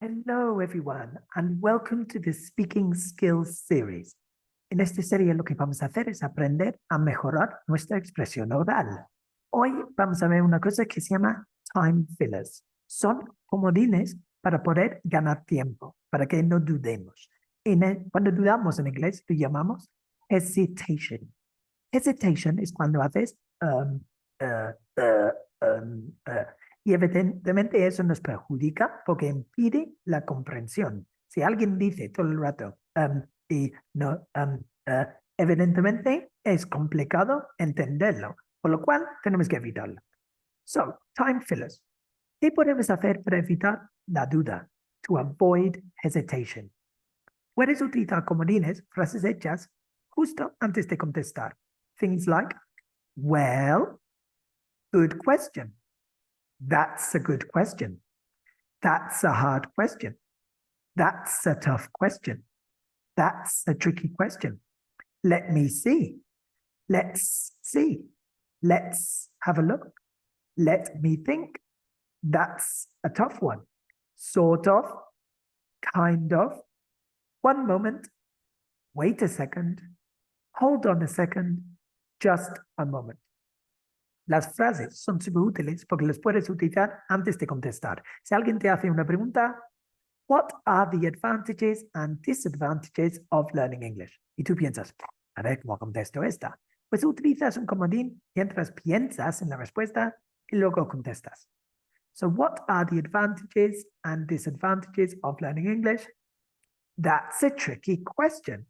Hello, everyone, and welcome to the Speaking Skills series. En esta serie lo que vamos a hacer es aprender a mejorar nuestra expresión oral. Hoy vamos a ver una cosa que se llama time fillers. Son comodines para poder ganar tiempo, para que no dudemos. Cuando dudamos en inglés, lo llamamos hesitation. Hesitation es cuando haces uh, uh, y evidentemente eso nos perjudica porque impide la comprensión. Si alguien dice todo el rato y no, evidentemente es complicado entenderlo, por lo cual tenemos que evitarlo. So, time fillers. ¿Qué podemos hacer para evitar la duda? To avoid hesitation. Puedes utilizar comodines, frases hechas, justo antes de contestar. Things like, well, good question. That's a good question. That's a hard question. That's a tough question. That's a tricky question. Let me see. Let's see. Let's have a look. Let me think. That's a tough one. Sort of. Kind of. One moment. Wait a second. Hold on a second. Just a moment. Las frases son súper útiles porque las puedes utilizar antes de contestar. Si alguien te hace una pregunta, what are the advantages and disadvantages of learning English? Y tú piensas, a ver, ¿cómo contesto esta? Pues utilizas un comodín mientras piensas en la respuesta y luego contestas. So what are the advantages and disadvantages of learning English? That's a tricky question.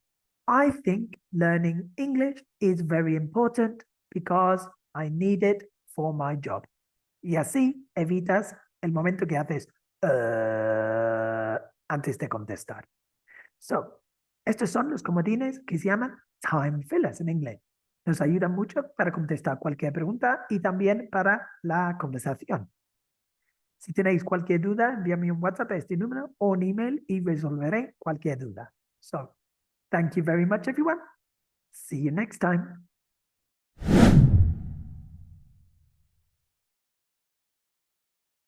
I think learning English is very important because I need it for my job. Y así evitas el momento que haces antes de contestar. So, estos son los comodines que se llaman time fillers en inglés. Nos ayudan mucho para contestar cualquier pregunta y también para la conversación. Si tenéis cualquier duda, envíame un WhatsApp a este número o un email y resolveré cualquier duda. So, thank you very much, everyone. See you next time.